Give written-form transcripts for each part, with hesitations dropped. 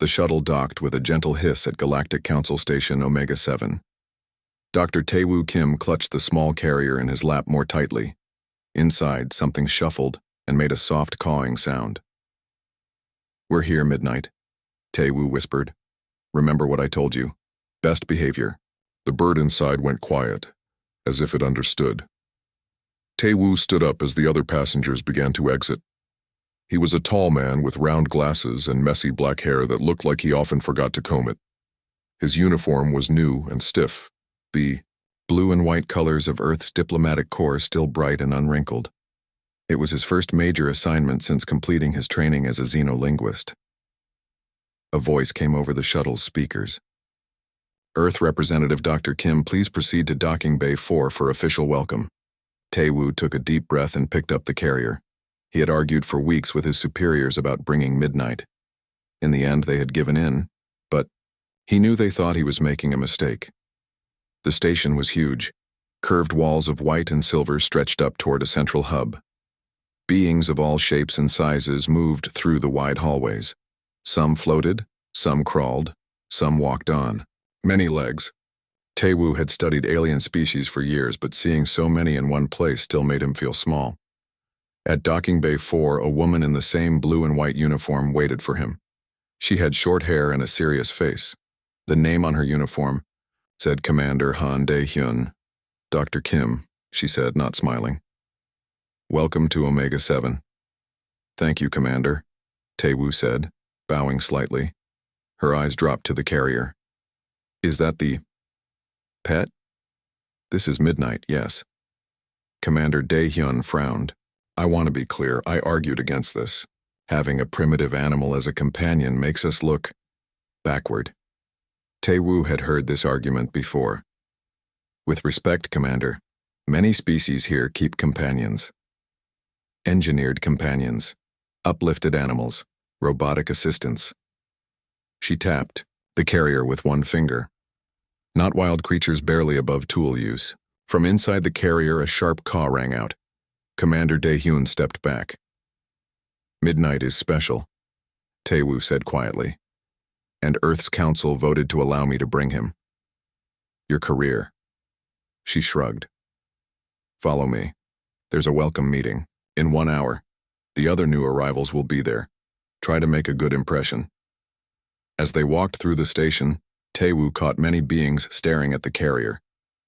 The shuttle docked with a gentle hiss at Galactic Council Station Omega-7. Dr. Tae-Woo Kim clutched the small carrier in his lap more tightly. Inside, something shuffled and made a soft cawing sound. "We're here, Midnight," Tae-Woo whispered. "Remember what I told you. Best behavior." The bird inside went quiet, as if it understood. Tae-Woo stood up as the other passengers began to exit. He was a tall man with round glasses and messy black hair that looked like he often forgot to comb it. His uniform was new and stiff, the blue and white colors of Earth's diplomatic corps still bright and unwrinkled. It was his first major assignment since completing his training as a xenolinguist. A voice came over the shuttle's speakers. "Earth Representative Dr. Kim, please proceed to Docking Bay 4 for official welcome." Tae-Woo took a deep breath and picked up the carrier. He had argued for weeks with his superiors about bringing Midnight. In the end, they had given in, but he knew they thought he was making a mistake. The station was huge. Curved walls of white and silver stretched up toward a central hub. Beings of all shapes and sizes moved through the wide hallways. Some floated, some crawled, some walked on. Many legs. Tae-Woo had studied alien species for years, but seeing so many in one place still made him feel small. At Docking Bay 4, a woman in the same blue and white uniform waited for him. She had short hair and a serious face. The name on her uniform said Commander Han Dae-hyun. "Dr. Kim," she said, not smiling. "Welcome to Omega-7. "Thank you, Commander," Tae-Woo said, bowing slightly. Her eyes dropped to the carrier. "Is that the pet?" "This is Midnight, yes." Commander Dae-hyun frowned. "I want to be clear, I argued against this. Having a primitive animal as a companion makes us look backward." Tae-Woo had heard this argument before. "With respect, Commander, many species here keep companions. Engineered companions, uplifted animals, robotic assistants." She tapped the carrier with one finger. Not wild creatures barely above tool use. From inside the carrier, a sharp caw rang out. Commander Dae-hyun stepped back. "Midnight is special," Tae-Woo said quietly. "And Earth's Council voted to allow me to bring him." "Your career." She shrugged. "Follow me. There's a welcome meeting. In 1 hour. The other new arrivals will be there. Try to make a good impression." As they walked through the station, Tae-Woo caught many beings staring at the carrier.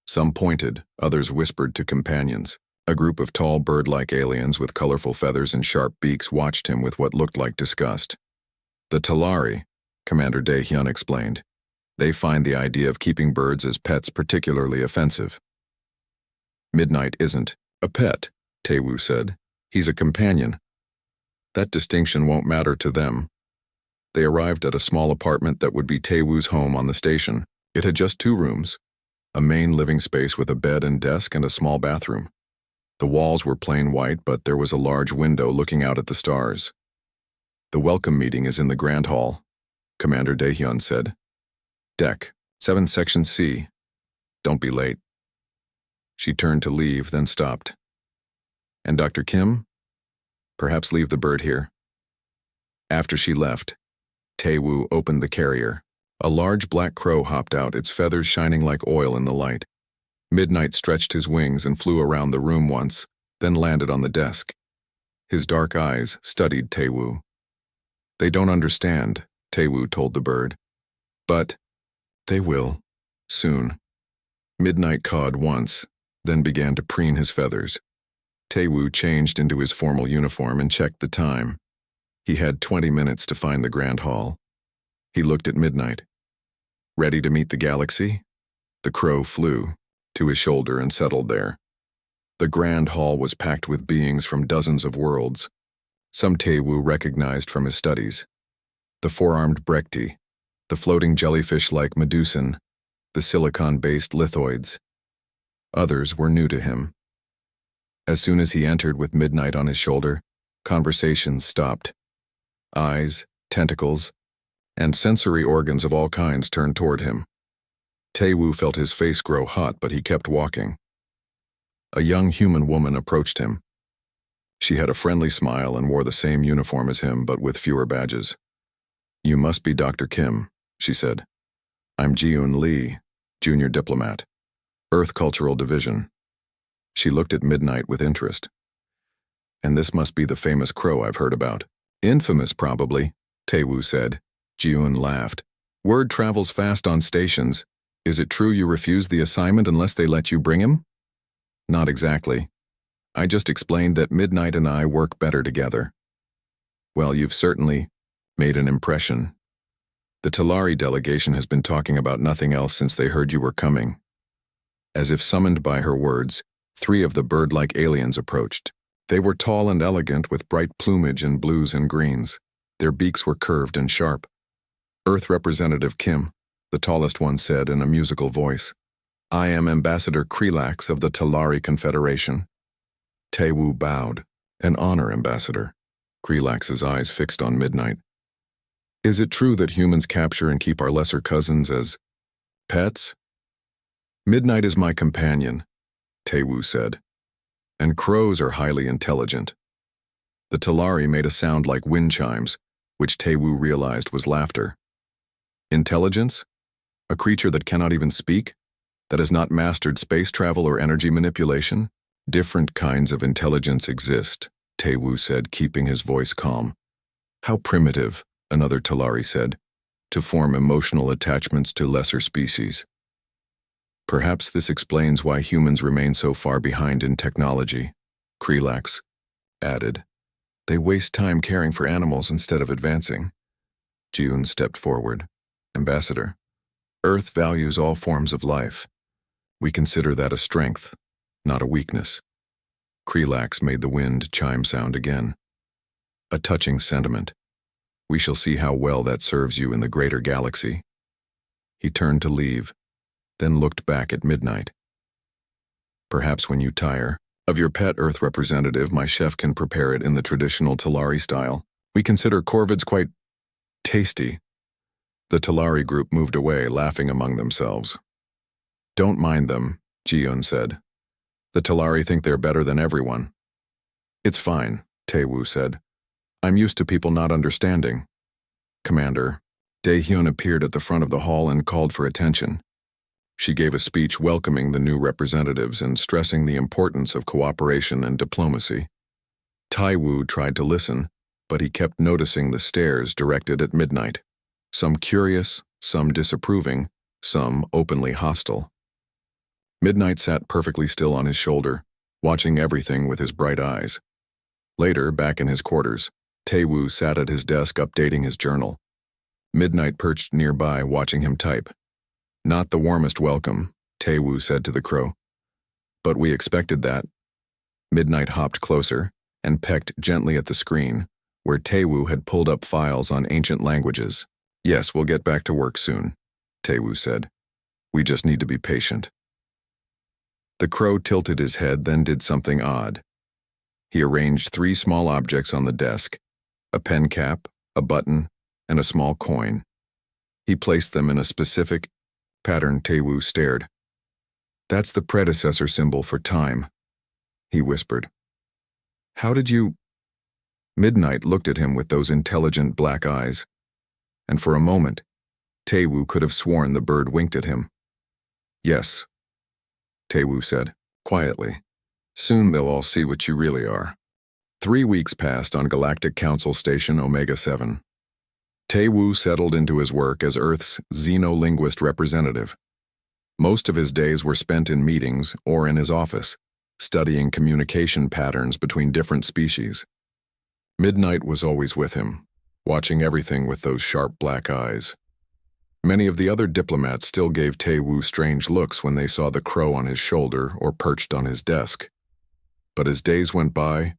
Some pointed, others whispered to companions. A group of tall bird-like aliens with colorful feathers and sharp beaks watched him with what looked like disgust. "The Talari," Commander Dae-hyun explained. "They find the idea of keeping birds as pets particularly offensive." "Midnight isn't a pet," Tae-Woo said. "He's a companion. That distinction won't matter to them." They arrived at a small apartment that would be Tae-Woo's home on the station. It had just 2 rooms, a main living space with a bed and desk and a small bathroom. The walls were plain white, but there was a large window looking out at the stars. "The welcome meeting is in the Grand Hall," Commander Dae-hyun said. "Deck 7, Section C. Don't be late." She turned to leave, then stopped. "And Dr. Kim? Perhaps leave the bird here." After she left, Tae-Woo opened the carrier. A large black crow hopped out, its feathers shining like oil in the light. Midnight stretched his wings and flew around the room once, then landed on the desk. His dark eyes studied Tae-Woo. "They don't understand," Tae-Woo told the bird. "But they will, soon." Midnight cawed once, then began to preen his feathers. Tae-Woo changed into his formal uniform and checked the time. He had 20 minutes to find the Grand Hall. He looked at Midnight. "Ready to meet the galaxy?" The crow flew to his shoulder and settled there. The Grand Hall was packed with beings from dozens of worlds. Some Tae-Woo recognized from his studies. The four-armed Brekti, the floating jellyfish-like Medusan, the silicon-based lithoids. Others were new to him. As soon as he entered with Midnight on his shoulder, conversations stopped. Eyes, tentacles, and sensory organs of all kinds turned toward him. Tae-Woo felt his face grow hot, but he kept walking. A young human woman approached him. She had a friendly smile and wore the same uniform as him, but with fewer badges. You must be Dr. Kim, she said. I'm Ji-Eun Lee, junior diplomat, Earth Cultural Division. She looked at Midnight with interest. And this must be the famous crow I've heard about. Infamous, probably, Tae-woo said. Ji-Eun laughed. Word travels fast on stations. Is it true you refuse the assignment unless they let you bring him? Not exactly. I just explained that Midnight and I work better together. Well, you've certainly made an impression. The Talari delegation has been talking about nothing else since they heard you were coming. As if summoned by her words, 3 of the bird-like aliens approached. They were tall and elegant with bright plumage in blues and greens. Their beaks were curved and sharp. Earth Representative Kim, the tallest one, said in a musical voice, I am Ambassador Krelax of the Talari Confederation. Tae-woo bowed. An honor, Ambassador. Krelax's eyes fixed on Midnight. Is it true that humans capture and keep our lesser cousins as pets? Midnight is my companion, Tae-woo said. And crows are highly intelligent. The Talari made a sound like wind chimes, which Tae-woo realized was laughter. Intelligence? A creature that cannot even speak? That has not mastered space travel or energy manipulation? Different kinds of intelligence exist, Tae-woo said, keeping his voice calm. How primitive, another Talari said, to form emotional attachments to lesser species. Perhaps this explains why humans remain so far behind in technology, Krelax added. They waste time caring for animals instead of advancing. Ji-Eun stepped forward. Ambassador, Earth values all forms of life. We consider that a strength, not a weakness. Krelax made the wind chime sound again. A touching sentiment. We shall see how well that serves you in the greater galaxy. He turned to leave, then looked back at Midnight. Perhaps when you tire of your pet Earth representative, my chef can prepare it in the traditional Talari style. We consider corvids quite tasty. The Talari group moved away, laughing among themselves. Don't mind them, Ji-Eun said. The Talari think they're better than everyone. It's fine, Tae-woo said. I'm used to people not understanding. Commander, Dae-hyun appeared at the front of the hall and called for attention. She gave a speech welcoming the new representatives and stressing the importance of cooperation and diplomacy. Tae-woo tried to listen, but he kept noticing the stares directed at Midnight. Some curious, some disapproving, some openly hostile. Midnight sat perfectly still on his shoulder, watching everything with his bright eyes. Later, back in his quarters, Tae-woo sat at his desk updating his journal. Midnight perched nearby, watching him type. Not the warmest welcome, Tae-woo said to the crow. But we expected that. Midnight hopped closer and pecked gently at the screen, where Tae-woo had pulled up files on ancient languages. Yes, we'll get back to work soon, Tae-woo said. We just need to be patient. The crow tilted his head, then did something odd. He arranged 3 small objects on the desk, a pen cap, a button, and a small coin. He placed them in a specific pattern. Tae-woo stared. That's the predecessor symbol for time, he whispered. How did you... Midnight looked at him with those intelligent black eyes, and for a moment, Tae-woo could have sworn the bird winked at him. Yes, Tae-woo said, quietly. Soon they'll all see what you really are. 3 weeks passed on Galactic Council Station Omega-7. Tae-woo settled into his work as Earth's xenolinguist representative. Most of his days were spent in meetings or in his office, studying communication patterns between different species. Midnight was always with him, watching everything with those sharp black eyes. Many of the other diplomats still gave Tae-woo strange looks when they saw the crow on his shoulder or perched on his desk. But as days went by,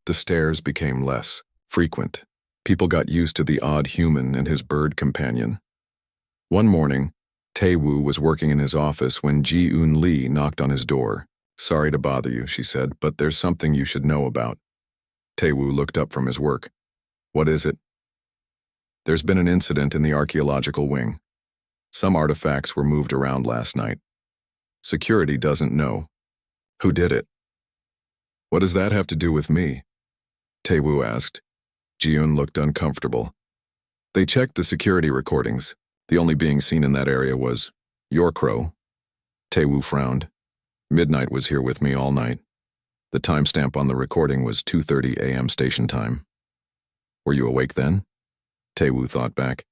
the stares became less frequent. People got used to the odd human and his bird companion. One morning, Tae-woo was working in his office when Ji-Eun Lee knocked on his door. Sorry to bother you, she said, but there's something you should know about. Tae-woo looked up from his work. What is it? There's been an incident in the archaeological wing. Some artifacts were moved around last night. Security doesn't know. Who did it? What does that have to do with me? Tae-woo asked. Ji-Eun looked uncomfortable. They checked the security recordings. The only being seen in that area was your crow. Taewoo frowned. Midnight was here with me all night. The timestamp on the recording was 2:30 a.m. station time. Were you awake then? Taewoo thought back.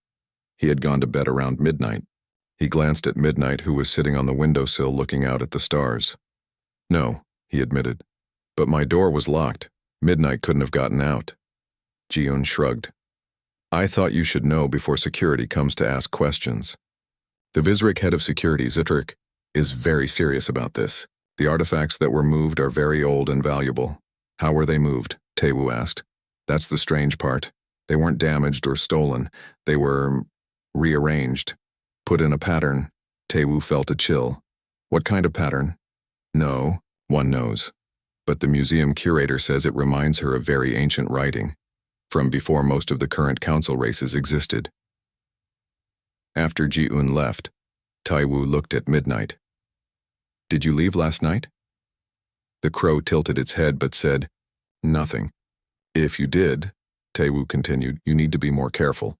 He had gone to bed around midnight. He glanced at Midnight, who was sitting on the windowsill looking out at the stars. No, he admitted. But my door was locked. Midnight couldn't have gotten out. Ji-un shrugged. I thought you should know before security comes to ask questions. The Vizrik head of security, Zitrick, is very serious about this. The artifacts that were moved are very old and valuable. How were they moved? Taewoo asked. That's the strange part. They weren't damaged or stolen. They were rearranged. Put in a pattern. Taewoo felt a chill. What kind of pattern? No, one knows. But the museum curator says it reminds her of very ancient writing, from before most of the current council races existed. After Ji-un left, Taewoo looked at Midnight. Did you leave last night? The crow tilted its head but said, nothing. If you did, Taewoo continued, you need to be more careful.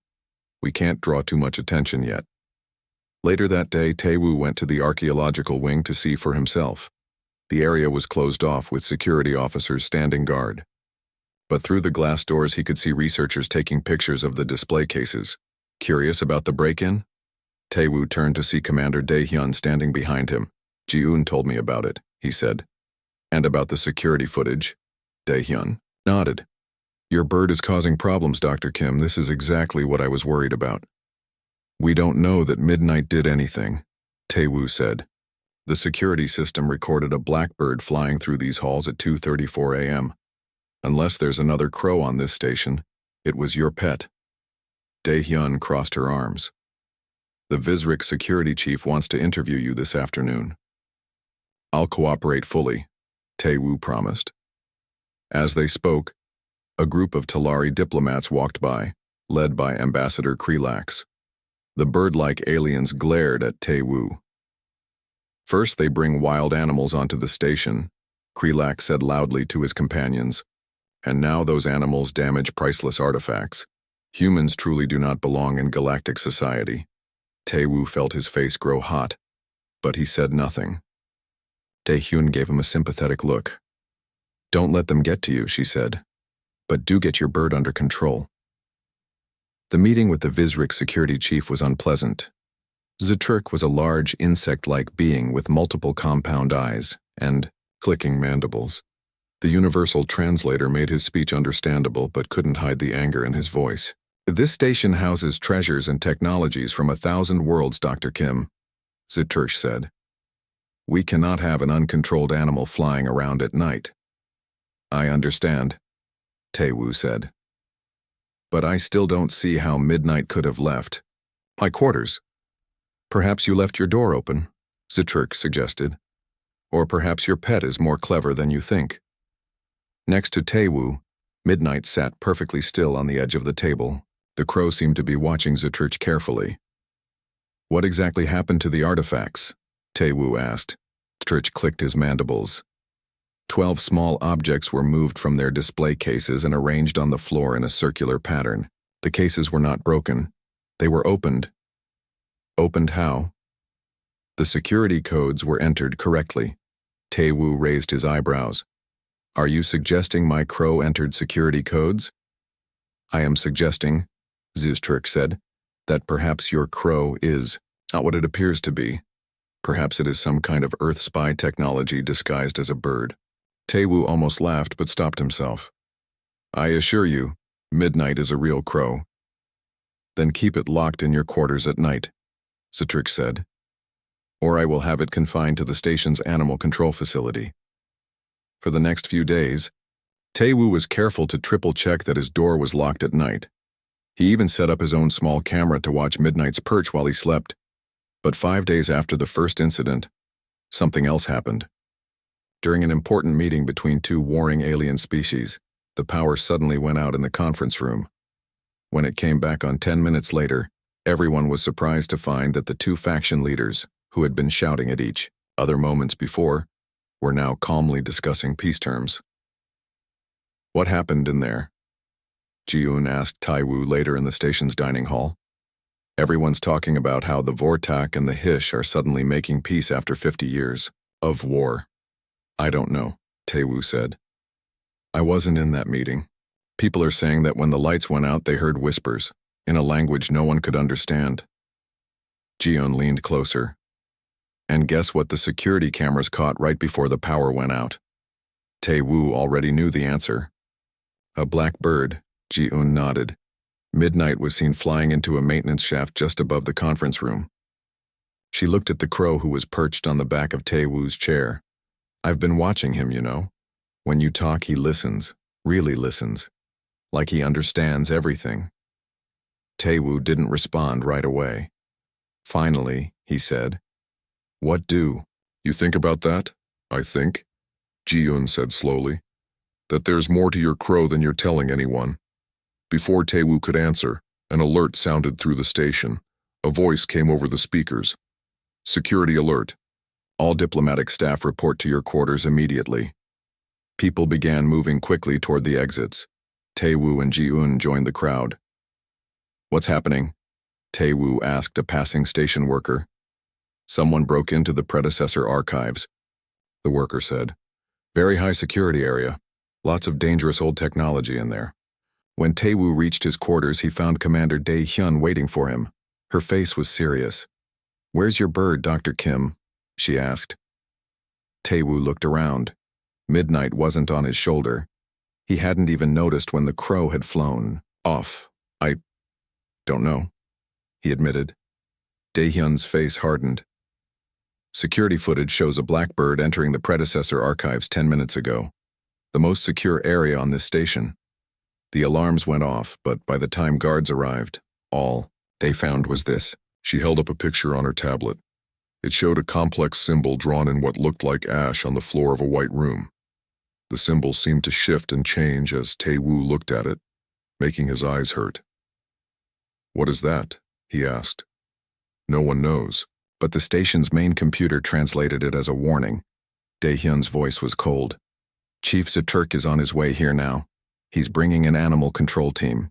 We can't draw too much attention yet. Later that day, Taewoo went to the archaeological wing to see for himself. The area was closed off with security officers standing guard. But through the glass doors he could see researchers taking pictures of the display cases. Curious about the break-in? Taewoo turned to see Commander Dae-hyun standing behind him. Ji-un told me about it, he said. And about the security footage? Dae-hyun nodded. Your bird is causing problems, Dr. Kim. This is exactly what I was worried about. We don't know that Midnight did anything, Taewoo said. The security system recorded a blackbird flying through these halls at 2:34 a.m. Unless there's another crow on this station, it was your pet. Dae-hyun crossed her arms. The Vizrik security chief wants to interview you this afternoon. I'll cooperate fully, Taewoo promised. As they spoke, a group of Talari diplomats walked by, led by Ambassador Krelax. The bird-like aliens glared at Taewoo. First they bring wild animals onto the station, Krelax said loudly to his companions. And now those animals damage priceless artifacts. Humans truly do not belong in galactic society. Taewoo felt his face grow hot, but he said nothing. Dae-hyun gave him a sympathetic look. Don't let them get to you, she said. But do get your bird under control. The meeting with the Vizrik security chief was unpleasant. Zitrick was a large insect-like being with multiple compound eyes and clicking mandibles. The universal translator made his speech understandable but couldn't hide the anger in his voice. This station houses treasures and technologies from 1,000 worlds, Dr. Kim, Zitrick said. We cannot have an uncontrolled animal flying around at night. I understand, Taewoo said. But I still don't see how Midnight could have left. My quarters. Perhaps you left your door open, Zitrick suggested. Or perhaps your pet is more clever than you think. Next to Taewoo, Midnight sat perfectly still on the edge of the table. The crow seemed to be watching Zitrick carefully. What exactly happened to the artifacts? Taewoo asked. Zitrick clicked his mandibles. 12 small objects were moved from their display cases and arranged on the floor in a circular pattern. The cases were not broken. They were opened. Opened how? The security codes were entered correctly. Taewoo raised his eyebrows. Are you suggesting my crow entered security codes? I am suggesting, Zitrick said, that perhaps your crow is not what it appears to be. Perhaps it is some kind of Earth spy technology disguised as a bird. Taewoo almost laughed but stopped himself. I assure you, Midnight is a real crow. Then keep it locked in your quarters at night, Zitrick said. Or I will have it confined to the station's animal control facility. For the next few days, Taewoo was careful to triple-check that his door was locked at night. He even set up his own small camera to watch Midnight's perch while he slept. But 5 days after the first incident, something else happened. During an important meeting between two warring alien species, the power suddenly went out in the conference room. When it came back on 10 minutes later, everyone was surprised to find that the two faction leaders, who had been shouting at each other moments before, were now calmly discussing peace terms. What happened in there? Ji-un asked Tai-Wu later in the station's dining hall. Everyone's talking about how the Vortak and the Hish are suddenly making peace after 50 years of war. I don't know, Tai-Wu said. I wasn't in that meeting. People are saying that when the lights went out they heard whispers, in a language no one could understand. Ji-un leaned closer. And guess what the security cameras caught right before the power went out? Tai-Wu already knew the answer. A black bird, Ji-un nodded. Midnight was seen flying into a maintenance shaft just above the conference room. She looked at the crow who was perched on the back of Tai-Wu's chair. I've been watching him, you know. When you talk, he listens, really listens, like he understands everything. Tai-Wu didn't respond right away. Finally, he said, "What do?" You think about that? I think, Ji-un said slowly, that there's more to your crow than you're telling anyone. Before Tai-Wu could answer, an alert sounded through the station. A voice came over the speakers. Security alert. All diplomatic staff report to your quarters immediately. People began moving quickly toward the exits. Tai-Wu and Ji-un joined the crowd. What's happening? Tai-Wu asked a passing station worker. Someone broke into the predecessor archives, the worker said. Very high security area. Lots of dangerous old technology in there. When Tai-Wu reached his quarters, he found Commander Dae-hyun waiting for him. Her face was serious. Where's your bird, Dr. Kim? She asked. Tai-Wu looked around. Midnight wasn't on his shoulder. He hadn't even noticed when the crow had flown off. I don't know, he admitted. Dae-hyun's face hardened. Security footage shows a blackbird entering the predecessor archives 10 minutes ago. The most secure area on this station. The alarms went off, but by the time guards arrived, all they found was this. She held up a picture on her tablet. It showed a complex symbol drawn in what looked like ash on the floor of a white room. The symbol seemed to shift and change as Tai-Wu looked at it, making his eyes hurt. What is that? He asked. No one knows. But the station's main computer translated it as a warning. Dae-hyun's voice was cold. Chief Zaturk is on his way here now. He's bringing an animal control team.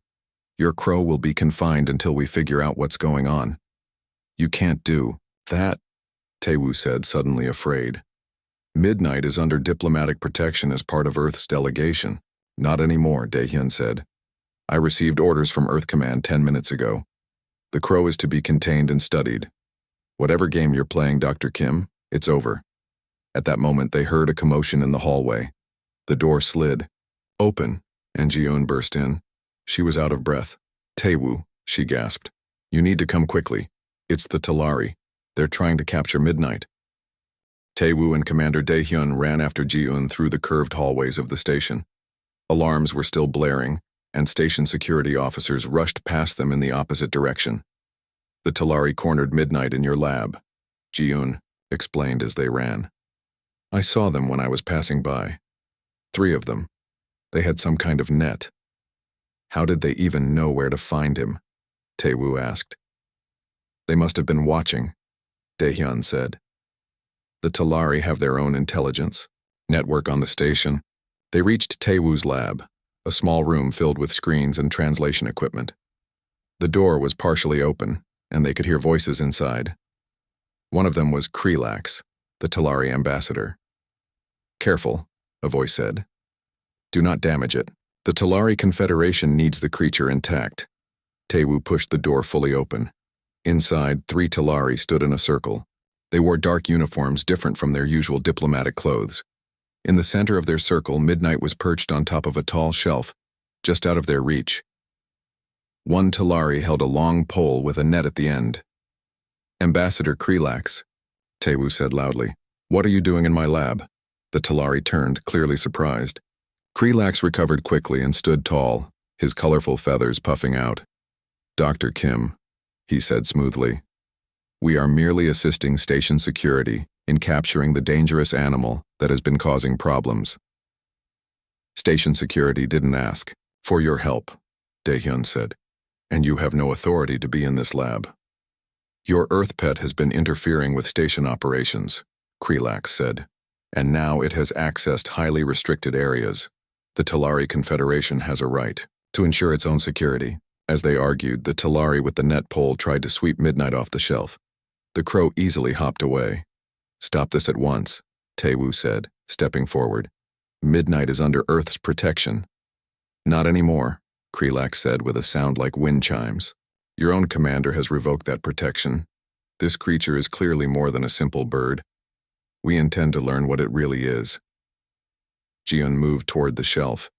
Your crow will be confined until we figure out what's going on. You can't do that, Tai-Wu said, suddenly afraid. Midnight is under diplomatic protection as part of Earth's delegation. Not anymore, Dae-hyun said. I received orders from Earth Command 10 minutes ago. The crow is to be contained and studied. Whatever game you're playing, Dr. Kim, it's over. At that moment, they heard a commotion in the hallway. The door slid open, and Ji-un burst in. She was out of breath. Tai-Wu, she gasped. You need to come quickly. It's the Talari. They're trying to capture Midnight. Tai-Wu and Commander Dae-hyun ran after Ji-un through the curved hallways of the station. Alarms were still blaring, and station security officers rushed past them in the opposite direction. The Talari cornered Midnight in your lab, Ji-un explained as they ran. I saw them when I was passing by. 3 of them. They had some kind of net. How did they even know where to find him? Tai-Wu asked. They must have been watching, Dae-hyun said. The Talari have their own intelligence network on the station. They reached Tai-Wu's lab, a small room filled with screens and translation equipment. The door was partially open, and they could hear voices inside. One of them was Krelax, the Talari ambassador. Careful, a voice said. Do not damage it. The Talari Confederation needs the creature intact. Tai-Wu pushed the door fully open. Inside, 3 Talari stood in a circle. They wore dark uniforms different from their usual diplomatic clothes. In the center of their circle, Midnight was perched on top of a tall shelf, just out of their reach. One Talari held a long pole with a net at the end. Ambassador Krelax, Tai-Wu said loudly. What are you doing in my lab? The Talari turned, clearly surprised. Krelax recovered quickly and stood tall, his colorful feathers puffing out. Dr. Kim, he said smoothly. We are merely assisting station security in capturing the dangerous animal that has been causing problems. Station security didn't ask for your help, Dae-hyun said, and you have no authority to be in this lab. Your Earth pet has been interfering with station operations, Krelax said, and now it has accessed highly restricted areas. The Talari Confederation has a right to ensure its own security. As they argued, the Talari with the net pole tried to sweep Midnight off the shelf. The crow easily hopped away. "Stop this at once," Taewoo said, stepping forward. "Midnight is under Earth's protection." "Not anymore," Krelak said with a sound like wind chimes. "Your own commander has revoked that protection. This creature is clearly more than a simple bird. We intend to learn what it really is." Jiun moved toward the shelf.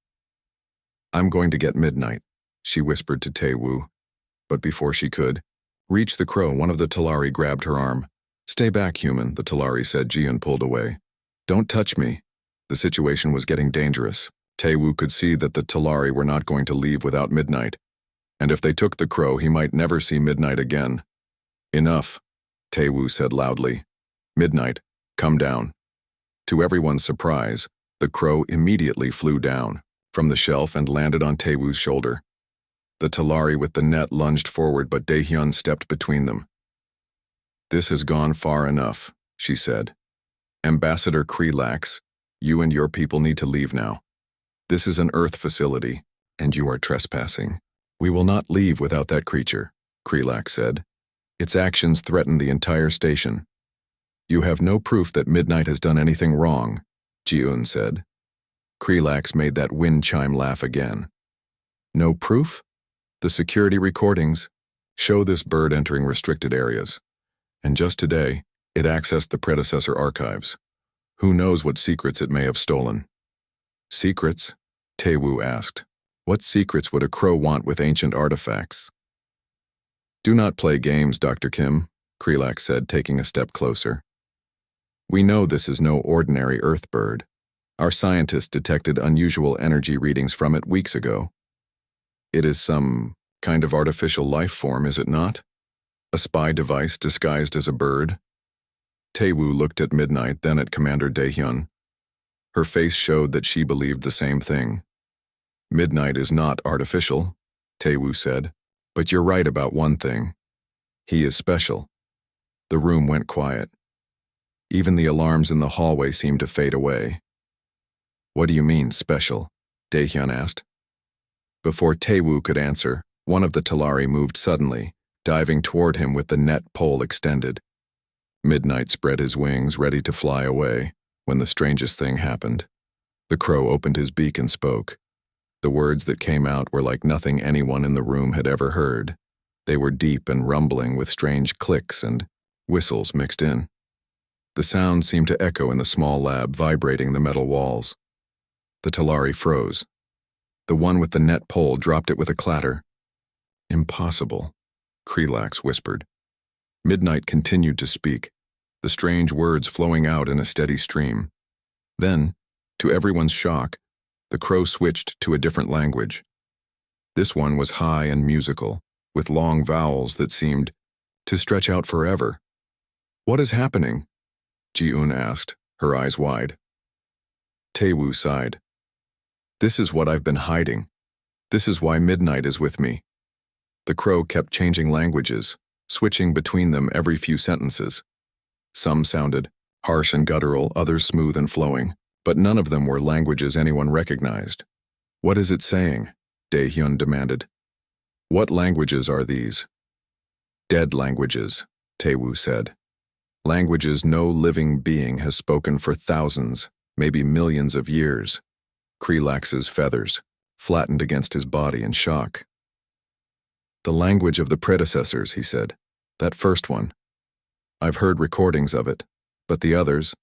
"I'm going to get Midnight," she whispered to Taewoo. But before she could reach the crow, one of the Talari grabbed her arm. "Stay back, human," the Talari said. Jiun pulled away. "Don't touch me." The situation was getting dangerous. Taewoo could see that the Talari were not going to leave without Midnight, and if they took the crow, he might never see Midnight again. "Enough," Taewoo said loudly. "Midnight, come down." To everyone's surprise, the crow immediately flew down from the shelf and landed on Taewoo's shoulder. The Talari with the net lunged forward, but Daehyun stepped between them. "This has gone far enough," she said. "Ambassador Krelax, you and your people need to leave now. This is an Earth facility, and you are trespassing." "We will not leave without that creature," Krelax said. "Its actions threaten the entire station." "You have no proof that Midnight has done anything wrong," Jiun said. Krelax made that wind chime laugh again. "No proof? The security recordings show this bird entering restricted areas. And just today, it accessed the predecessor archives. Who knows what secrets it may have stolen?" "Secrets?" Taewoo asked. "What secrets would a crow want with ancient artifacts?" "Do not play games, Dr. Kim," Krelax said, taking a step closer. "We know this is no ordinary Earth bird. Our scientists detected unusual energy readings from it weeks ago. It is some kind of artificial life form, is it not? A spy device disguised as a bird?" Taewoo looked at Midnight, then at Commander Daehyun. Her face showed that she believed the same thing. "Midnight is not artificial," Taewoo said. "But you're right about one thing. He is special." The room went quiet. Even the alarms in the hallway seemed to fade away. "What do you mean, special?" Daehyun asked. Before Taewoo could answer, one of the Talari moved suddenly, diving toward him with the net pole extended. Midnight spread his wings, ready to fly away, when the strangest thing happened. The crow opened his beak and spoke. The words that came out were like nothing anyone in the room had ever heard. They were deep and rumbling, with strange clicks and whistles mixed in. The sound seemed to echo in the small lab, vibrating the metal walls. The Talari froze. The one with the net pole dropped it with a clatter. "Impossible," Krelax whispered. Midnight continued to speak, the strange words flowing out in a steady stream. Then, to everyone's shock, the crow switched to a different language. This one was high and musical, with long vowels that seemed to stretch out forever. "What is happening?" Jiun asked, her eyes wide. Taewoo sighed. "This is what I've been hiding. This is why Midnight is with me." The crow kept changing languages, switching between them every few sentences. Some sounded harsh and guttural, others smooth and flowing, but none of them were languages anyone recognized. "What is it saying?" Daehyun demanded. "What languages are these?" "Dead languages," Taewoo said. "Languages no living being has spoken for thousands, maybe millions of years." Krelax's feathers flattened against his body in shock. "The language of the predecessors," he said. "That first one. I've heard recordings of it, but the others?"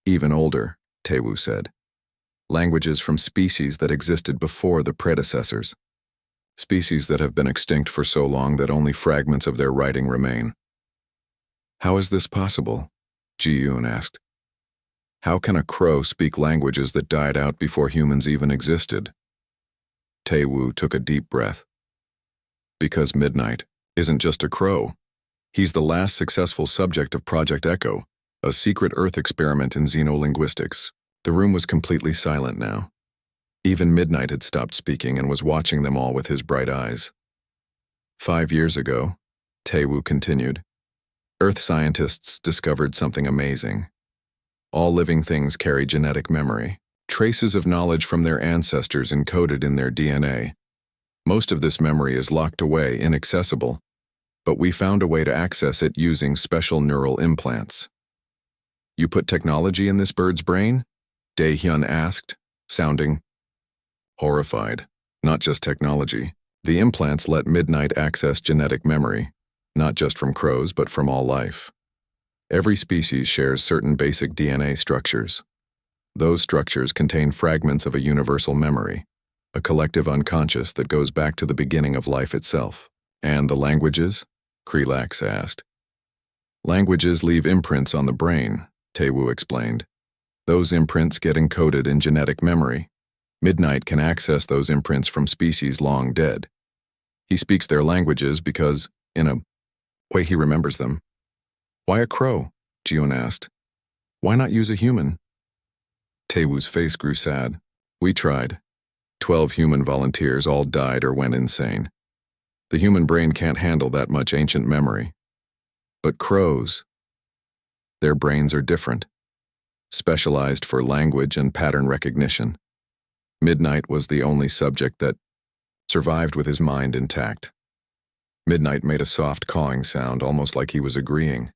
"Even older," Taewoo said. "Languages from species that existed before the predecessors. Species that have been extinct for so long that only fragments of their writing remain." "How is this possible?" Ji-yoon asked. "How can a crow speak languages that died out before humans even existed?" Taewoo took a deep breath. "Because Midnight isn't just a crow. He's the last successful subject of Project Echo, a secret Earth experiment in xenolinguistics." The room was completely silent now. Even Midnight had stopped speaking and was watching them all with his bright eyes. 5 years ago, Taewoo continued, Earth scientists discovered something amazing. All living things carry genetic memory, traces of knowledge from their ancestors encoded in their DNA. Most of this memory is locked away, inaccessible, but we found a way to access it using special neural implants. You put technology in this bird's brain? Dae-hyun asked, sounding horrified. Not just technology. The implants let Midnight access genetic memory, not just from crows but from all life. Every species shares certain basic DNA structures. Those structures contain fragments of a universal memory, a collective unconscious that goes back to the beginning of life itself. And the languages? Krelax asked. Languages leave imprints on the brain, Tae-woo explained. Those imprints get encoded in genetic memory. Midnight can access those imprints from species long dead. He speaks their languages because, in a way, he remembers them. Why a crow? Ji-un asked. Why not use a human? Tae-woo's face grew sad. We tried. 12 human volunteers all died or went insane. The human brain can't handle that much ancient memory. But crows, their brains are different, specialized for language and pattern recognition. Midnight was the only subject that survived with his mind intact. Midnight made a soft cawing sound, almost like he was agreeing.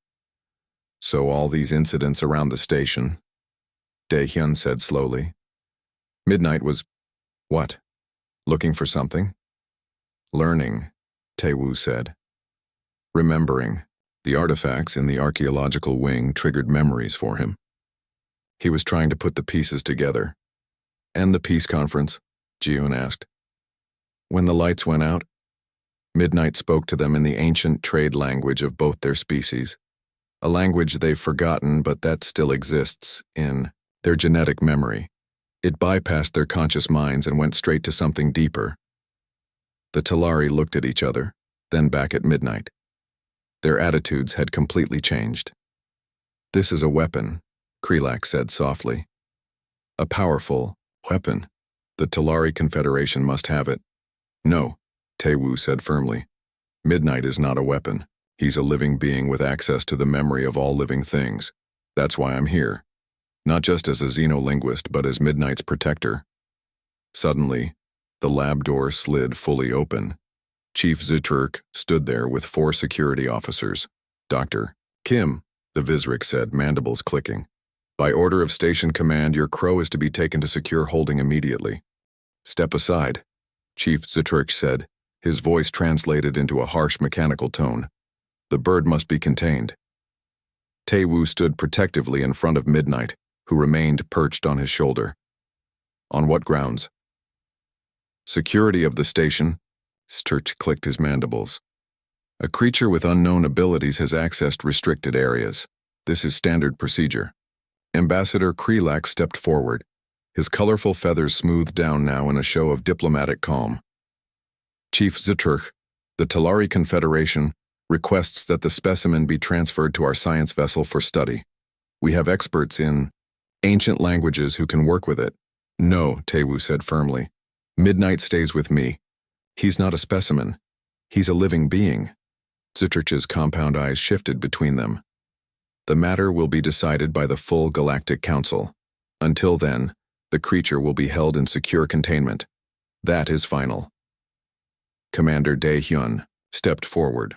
So all these incidents around the station, Dae-hyun said slowly. Midnight was, what? Looking for something? Learning, Tae-woo said. Remembering. The artifacts in the archaeological wing triggered memories for him. He was trying to put the pieces together. And the peace conference? Ji-un asked. When the lights went out, Midnight spoke to them in the ancient trade language of both their species, a language they've forgotten but that still exists in their genetic memory. It bypassed their conscious minds and went straight to something deeper. The Talari looked at each other, then back at Midnight. Their attitudes had completely changed. This is a weapon, Krelax said softly. A powerful weapon. The Talari Confederation must have it. No, Tae-woo said firmly. Midnight is not a weapon. He's a living being with access to the memory of all living things. That's why I'm here. Not just as a xenolinguist, but as Midnight's protector. Suddenly, the lab door slid fully open. Chief Zuturk stood there with 4 security officers. Dr. Kim, the Vizrik said, mandibles clicking. By order of station command, your crow is to be taken to secure holding immediately. Step aside, Chief Zuturk said, his voice translated into a harsh mechanical tone. The bird must be contained. Tae-woo stood protectively in front of Midnight, who remained perched on his shoulder. On what grounds? Security of the station. Sturch clicked his mandibles. A creature with unknown abilities has accessed restricted areas. This is standard procedure. Ambassador Krelax stepped forward, his colorful feathers smoothed down now in a show of diplomatic calm. Chief Zuturk, the Talari Confederation, requests that the specimen be transferred to our science vessel for study. We have experts in ancient languages who can work with it. No, Tae-woo said firmly. Midnight stays with me. He's not a specimen. He's a living being. Zuturch's compound eyes shifted between them. The matter will be decided by the full Galactic Council. Until then, the creature will be held in secure containment. That is final. Commander Dae-hyun stepped forward.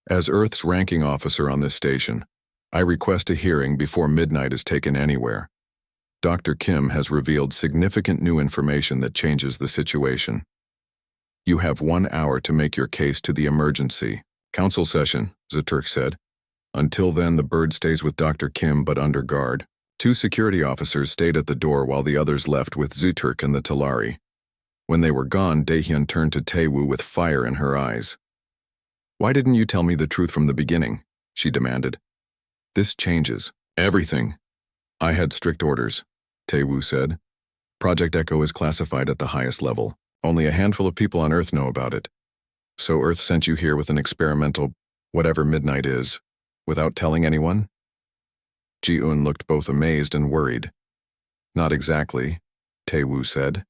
As Earth's ranking officer on this station, I request a hearing before Midnight is taken anywhere. Dr. Kim has revealed significant new information that changes the situation. You have 1 hour to make your case to the emergency council session, Zuturk said. Until then, the bird stays with Dr. Kim but under guard. 2 security officers stayed at the door while the others left with Zuturk and the Talari. When they were gone, Dae-hyun turned to Tae-woo with fire in her eyes. Why didn't you tell me the truth from the beginning? She demanded. This changes everything. I had strict orders, Tae-woo said. Project Echo is classified at the highest level. Only a handful of people on Earth know about it. So Earth sent you here with an experimental, whatever Midnight is, without telling anyone? Ji-un looked both amazed and worried. Not exactly, Tae-woo said.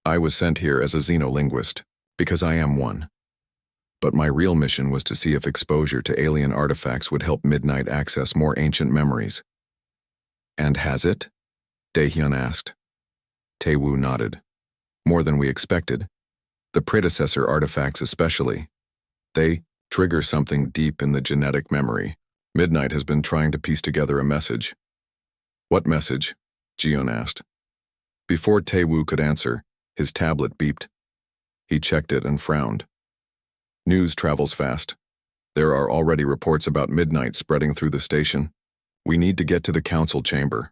I was sent here as a xenolinguist, because I am one. But my real mission was to see if exposure to alien artifacts would help Midnight access more ancient memories. And has it? Dae-hyun asked. Tae-woo nodded. More than we expected. The predecessor artifacts especially. They trigger something deep in the genetic memory. Midnight has been trying to piece together a message. What message? Jiun asked. Before Tae-woo could answer, his tablet beeped. He checked it and frowned. News travels fast. There are already reports about Midnight spreading through the station. We need to get to the council chamber.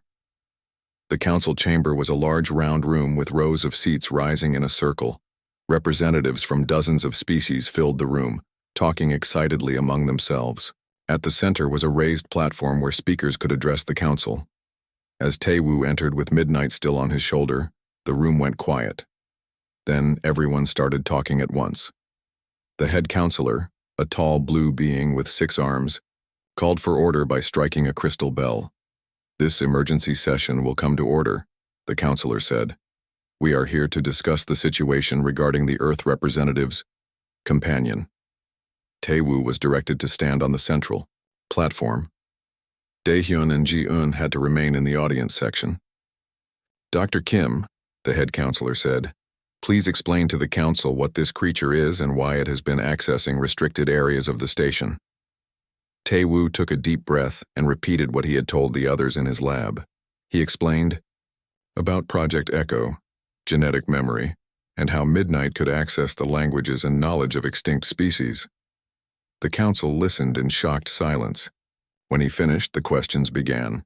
The council chamber was a large round room with rows of seats rising in a circle. Representatives from dozens of species filled the room, talking excitedly among themselves. At the center was a raised platform where speakers could address the council. As Tae-woo entered with Midnight still on his shoulder, the room went quiet. Then everyone started talking at once. The head counselor, a tall blue being with 6 arms, called for order by striking a crystal bell. This emergency session will come to order, the counselor said. We are here to discuss the situation regarding the Earth representative's companion. Tae-woo was directed to stand on the central platform. Daehyun and Ji-eun had to remain in the audience section. Dr. Kim, the head counselor said, please explain to the council what this creature is and why it has been accessing restricted areas of the station. Tae-woo took a deep breath and repeated what he had told the others in his lab. He explained about Project Echo, genetic memory, and how Midnight could access the languages and knowledge of extinct species. The council listened in shocked silence. When he finished, the questions began.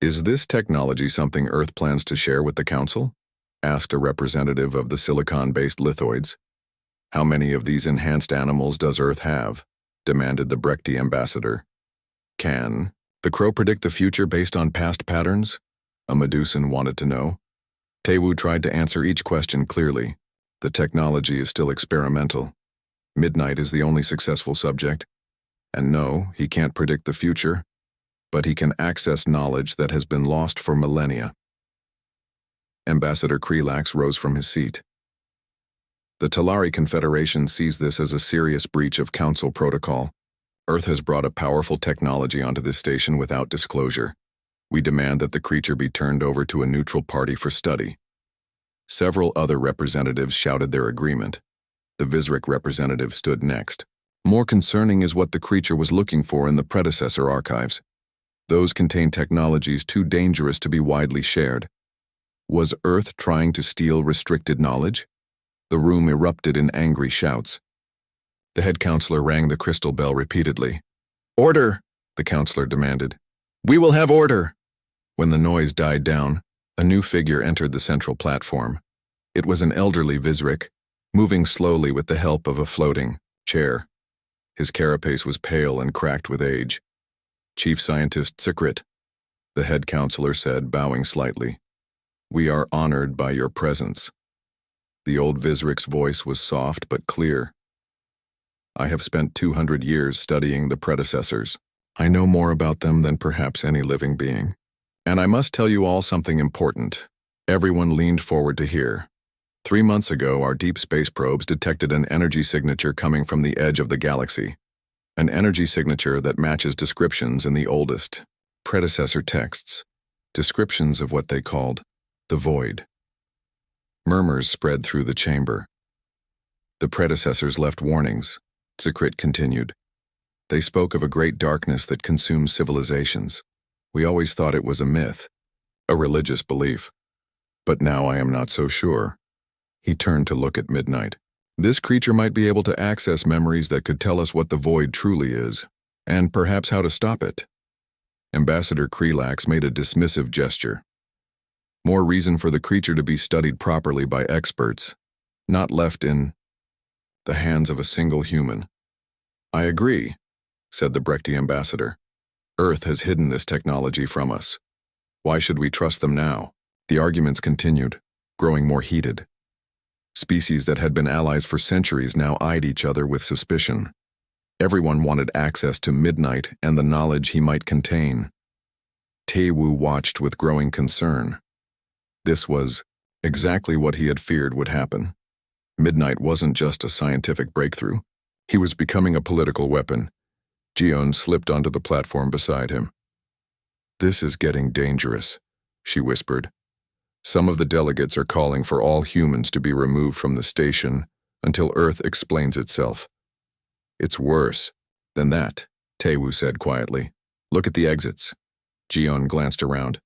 Is this technology something Earth plans to share with the council? Asked a representative of the silicon-based lithoids. How many of these enhanced animals does Earth have? Demanded the Brekti ambassador. Can the crow predict the future based on past patterns? A Medusan wanted to know. Tae-woo tried to answer each question clearly. The technology is still experimental. Midnight is the only successful subject. And no, he can't predict the future, but he can access knowledge that has been lost for millennia. Ambassador Krelax rose from his seat. The Talari Confederation sees this as a serious breach of Council protocol. Earth has brought a powerful technology onto this station without disclosure. We demand that the creature be turned over to a neutral party for study. Several other representatives shouted their agreement. The Vizric representative stood next. More concerning is what the creature was looking for in the predecessor archives. Those contain technologies too dangerous to be widely shared. Was Earth trying to steal restricted knowledge? The room erupted in angry shouts. The head counselor rang the crystal bell repeatedly. Order, the counselor demanded. We will have order. When the noise died down, a new figure entered the central platform. It was an elderly Vizric, moving slowly with the help of a floating chair. His carapace was pale and cracked with age. Chief Scientist Secret, the head counselor said, bowing slightly. We are honored by your presence. The old Vizric's voice was soft but clear. I have spent 200 years studying the predecessors. I know more about them than perhaps any living being. And I must tell you all something important. Everyone leaned forward to hear. 3 months ago, our deep space probes detected an energy signature coming from the edge of the galaxy. An energy signature that matches descriptions in the oldest predecessor texts. Descriptions of what they called the void. Murmurs spread through the chamber. The predecessors left warnings, Secret continued. They spoke of a great darkness that consumes civilizations. We always thought it was a myth, a religious belief. But now I am not so sure. He turned to look at Midnight. This creature might be able to access memories that could tell us what the void truly is, and perhaps how to stop it. Ambassador Krelax made a dismissive gesture. More reason for the creature to be studied properly by experts, not left in the hands of a single human. I agree, said the Brekti ambassador. Earth has hidden this technology from us. Why should we trust them now? The arguments continued, growing more heated. Species that had been allies for centuries now eyed each other with suspicion. Everyone wanted access to Midnight and the knowledge he might contain. Tae-woo watched with growing concern. This was exactly what he had feared would happen. Midnight wasn't just a scientific breakthrough. He was becoming a political weapon. Ji-eun slipped onto the platform beside him. This is getting dangerous, she whispered. Some of the delegates are calling for all humans to be removed from the station until Earth explains itself. It's worse than that, Taewoo said quietly. Look at the exits. Jiyeon glanced around.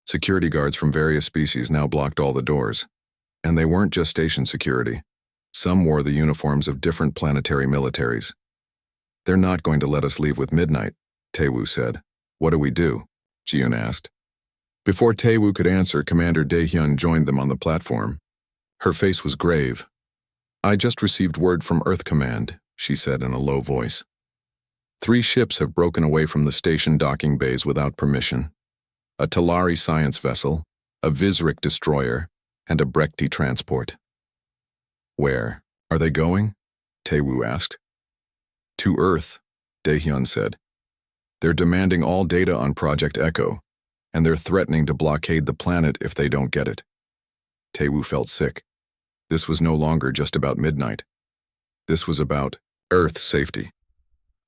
Security guards from various species now blocked all the doors. And they weren't just station security. Some wore the uniforms of different planetary militaries. They're not going to let us leave with midnight, Taewoo said. What do we do? Jiyeon asked. Before Taewoo could answer, Commander Daehyun joined them on the platform. Her face was grave. I just received word from Earth Command, she said in a low voice. 3 ships have broken away from the station docking bays without permission. A Talari science vessel, a Vizric destroyer, and a Brekti transport. Where are they going? Taewoo asked. To Earth, Daehyun said. They're demanding all data on Project Echo, and they're threatening to blockade the planet if they don't get it. Taewoo felt sick. This was no longer just about midnight. This was about Earth safety.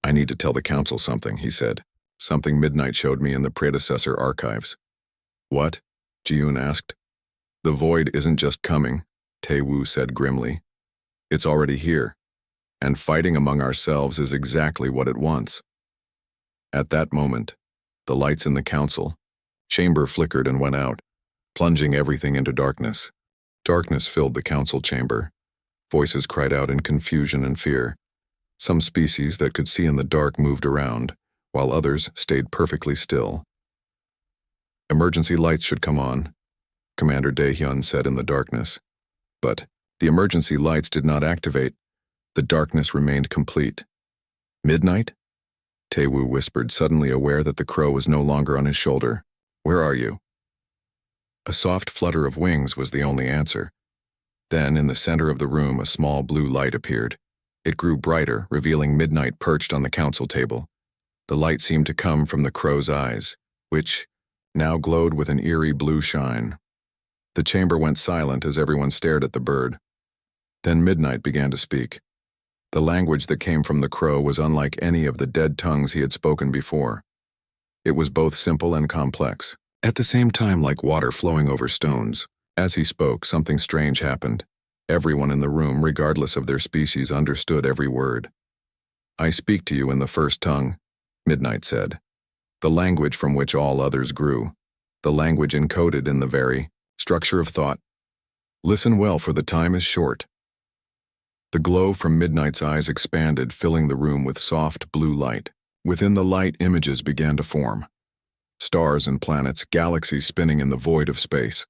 I need to tell the Council something, he said. Something Midnight showed me in the predecessor archives. What? Jiyeon asked. The void isn't just coming, Taewoo said grimly. It's already here, and fighting among ourselves is exactly what it wants. At that moment, the lights in the Council chamber flickered and went out, plunging everything into darkness. Darkness filled the Council chamber. Voices cried out in confusion and fear. Some species that could see in the dark moved around, while others stayed perfectly still. Emergency lights should come on, Commander Daehyun said in the darkness. But the emergency lights did not activate. The darkness remained complete. Midnight? Taewoo whispered, suddenly aware that the crow was no longer on his shoulder. Where are you? A soft flutter of wings was the only answer. Then, in the center of the room, a small blue light appeared. It grew brighter, revealing Midnight perched on the council table. The light seemed to come from the crow's eyes, which now glowed with an eerie blue shine. The chamber went silent as everyone stared at the bird. Then Midnight began to speak. The language that came from the crow was unlike any of the dead tongues he had spoken before. It was both simple and complex, at the same time like water flowing over stones. As he spoke, something strange happened. Everyone in the room, regardless of their species, understood every word. I speak to you in the first tongue, Midnight said. The language from which all others grew. The language encoded in the very structure of thought. Listen well, for the time is short. The glow from Midnight's eyes expanded, filling the room with soft blue light. Within the light, images began to form. Stars and planets, galaxies spinning in the void of space.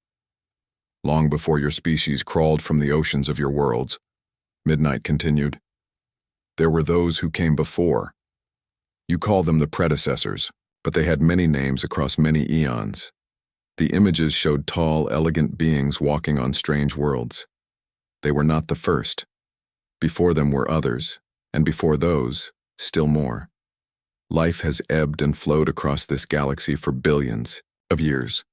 Long before your species crawled from the oceans of your worlds, Midnight continued, there were those who came before. You call them the predecessors, but they had many names across many eons. The images showed tall, elegant beings walking on strange worlds. They were not the first. Before them were others, and before those, still more. Life has ebbed and flowed across this galaxy for billions of years.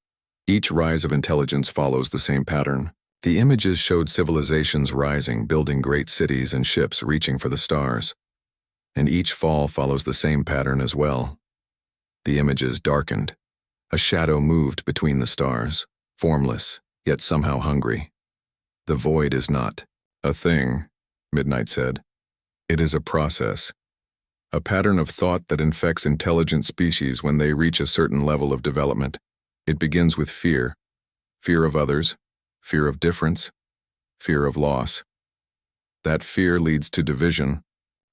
Each rise of intelligence follows the same pattern. The images showed civilizations rising, building great cities and ships reaching for the stars. And each fall follows the same pattern as well. The images darkened. A shadow moved between the stars, formless, yet somehow hungry. The void is not a thing, Midnight said. It is a process. A pattern of thought that infects intelligent species when they reach a certain level of development. It begins with fear. Fear of others, fear of difference, fear of loss. That fear leads to division,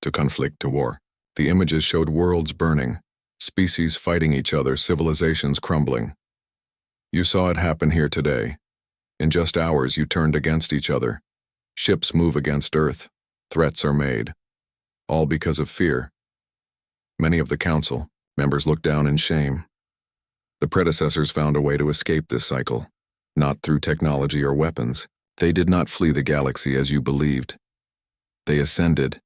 to conflict, to war. The images showed worlds burning, species fighting each other, civilizations crumbling. You saw it happen here today. In just hours, you turned against each other. Ships move against Earth. Threats are made. All because of fear. Many of the Council members looked down in shame. The predecessors found a way to escape this cycle, not through technology or weapons. They did not flee the galaxy as you believed. They ascended.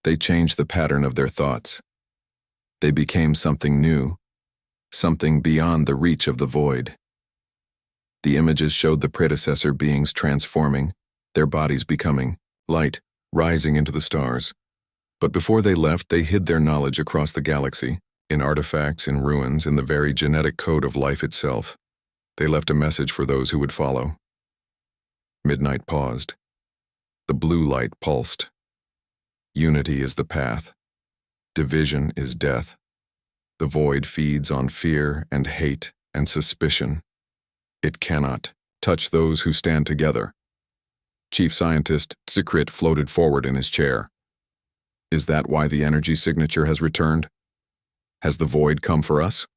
They changed the pattern of their thoughts. They became something new, something beyond the reach of the void. The images showed the predecessor beings transforming, their bodies becoming light, rising into the stars. But before they left, they hid their knowledge across the galaxy, in artifacts, in ruins, in the very genetic code of life itself. They left a message for those who would follow. Midnight paused. The blue light pulsed. Unity is the path. Division is death. The void feeds on fear and hate and suspicion. It cannot touch those who stand together. Chief Scientist Secret floated forward in his chair. Is that why the energy signature has returned? Has the void come for us?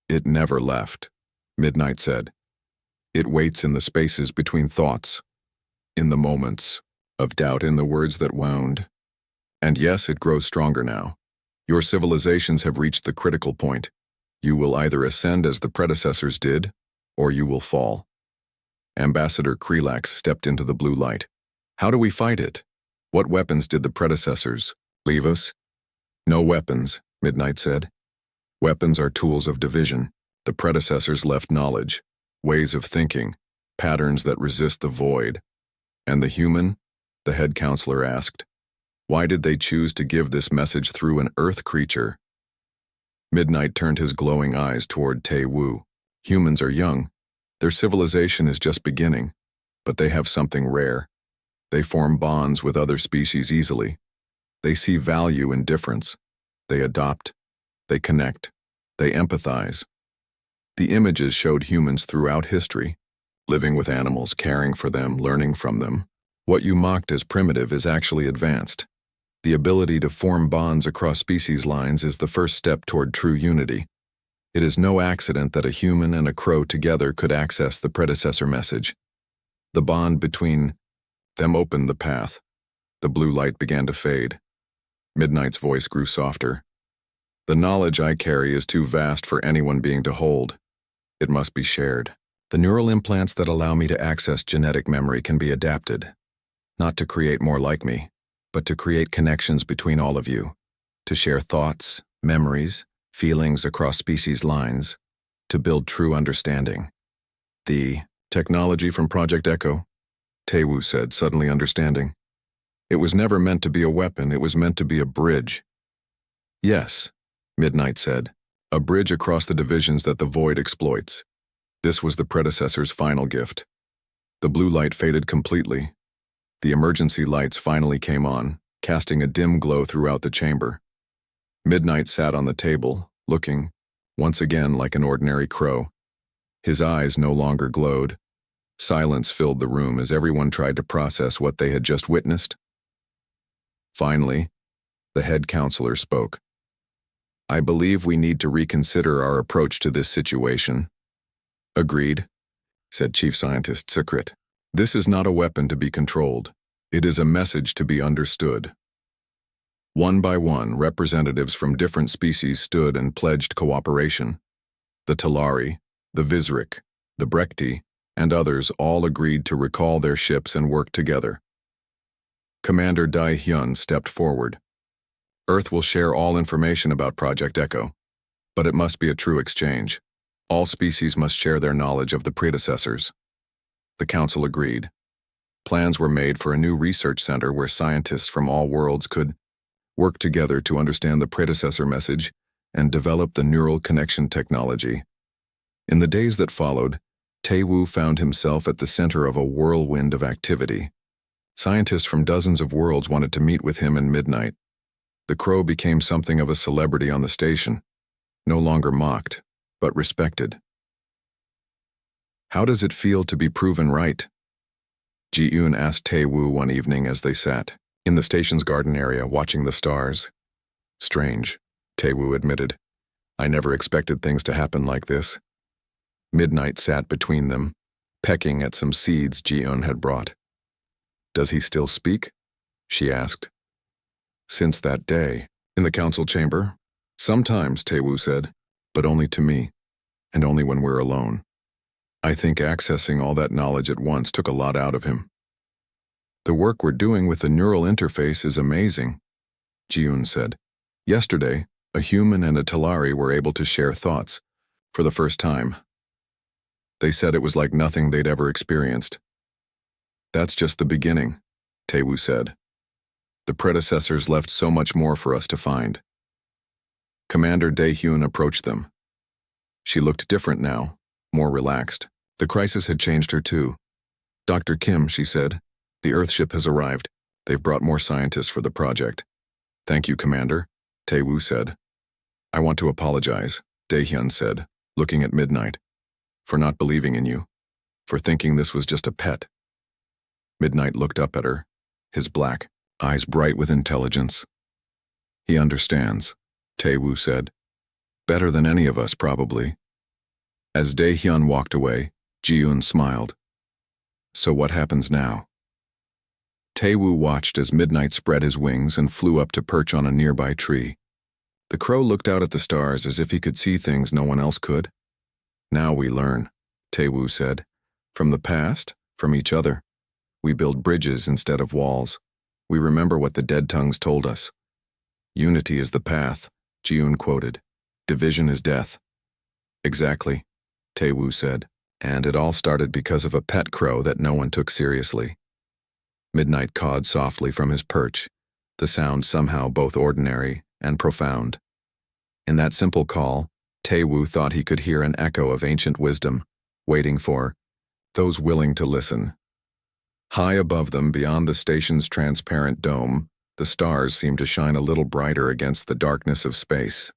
It never left, Midnight said. It waits in the spaces between thoughts, in the moments of doubt, in the words that wound. And yes, it grows stronger now. Your civilizations have reached the critical point. You will either ascend as the predecessors did, or you will fall. Ambassador Krelax stepped into the blue light. How do we fight it? What weapons did the predecessors leave us? No weapons, Midnight said. Weapons are tools of division. The predecessors left knowledge, ways of thinking, patterns that resist the void. And the human? The head counselor asked. Why did they choose to give this message through an earth creature? Midnight turned his glowing eyes toward Tae-Woo. Humans are young. Their civilization is just beginning, but they have something rare. They form bonds with other species easily. They see value in difference. They adopt. They connect. They empathize. The images showed humans throughout history, living with animals, caring for them, learning from them. What you mocked as primitive is actually advanced. The ability to form bonds across species lines is the first step toward true unity. It is no accident that a human and a crow together could access the predecessor message. The bond between them opened the path. The blue light began to fade. Midnight's voice grew softer. The knowledge I carry is too vast for anyone being to hold. It must be shared. The neural implants that allow me to access genetic memory can be adapted, not to create more like me, but to create connections between all of you, to share thoughts, memories, feelings across species lines, to build true understanding. The technology from Project Echo, Tae-Woo said, suddenly understanding. It was never meant to be a weapon, it was meant to be a bridge. Yes, Midnight said, a bridge across the divisions that the void exploits. This was the predecessor's final gift. The blue light faded completely. The emergency lights finally came on, casting a dim glow throughout the chamber. Midnight sat on the table, looking, once again, like an ordinary crow. His eyes no longer glowed. Silence filled the room as everyone tried to process what they had just witnessed. Finally, the head counselor spoke. I believe we need to reconsider our approach to this situation. Agreed, said Chief Scientist Secret. This is not a weapon to be controlled. It is a message to be understood. One by one, representatives from different species stood and pledged cooperation. The Talari, the Vizrik, the Brekti, and others all agreed to recall their ships and work together. Commander Dai-hyun stepped forward. Earth will share all information about Project Echo, but it must be a true exchange. All species must share their knowledge of the predecessors. The council agreed. Plans were made for a new research center where scientists from all worlds could work together to understand the predecessor message and develop the neural connection technology. In the days that followed, Tae-Woo found himself at the center of a whirlwind of activity. Scientists from dozens of worlds wanted to meet with him in Midnight. The crow became something of a celebrity on the station, no longer mocked, but respected. How does it feel to be proven right? Ji-eun asked Tae-Woo one evening as they sat in the station's garden area watching the stars. Strange, Tae-Woo admitted. I never expected things to happen like this. Midnight sat between them, pecking at some seeds Ji-eun had brought. Does he still speak? She asked. Since that day, in the council chamber? Sometimes, Tae-Woo said, but only to me, and only when we're alone. I think accessing all that knowledge at once took a lot out of him. The work we're doing with the neural interface is amazing, Ji-eun said. Yesterday, a human and a Talari were able to share thoughts, for the first time. They said it was like nothing they'd ever experienced. That's just the beginning, Tae-Woo said. The predecessors left so much more for us to find. Commander Dae-hyun approached them. She looked different now, more relaxed. The crisis had changed her too. Dr. Kim, she said, The Earthship has arrived. They've brought more scientists for the project. Thank you, Commander, Tae-woo said. I want to apologize, Dae-hyun said, looking at Midnight, for not believing in you, for thinking this was just a pet. Midnight looked up at her, his black eyes bright with intelligence. He understands, Tae-woo said. Better than any of us, probably. As Dae-hyun walked away, Ji-yoon smiled. So what happens now? Tae-woo watched as Midnight spread his wings and flew up to perch on a nearby tree. The crow looked out at the stars as if he could see things no one else could. Now we learn, Tae-woo said. From the past, from each other. We build bridges instead of walls. We remember what the dead tongues told us. Unity is the path, Ji-yoon quoted. Division is death. Exactly, Tae-woo said. And it all started because of a pet crow that no one took seriously. Midnight cawed softly from his perch, the sound somehow both ordinary and profound. In that simple call, Tae-woo thought he could hear an echo of ancient wisdom, waiting for those willing to listen. High above them, beyond the station's transparent dome, the stars seemed to shine a little brighter against the darkness of space.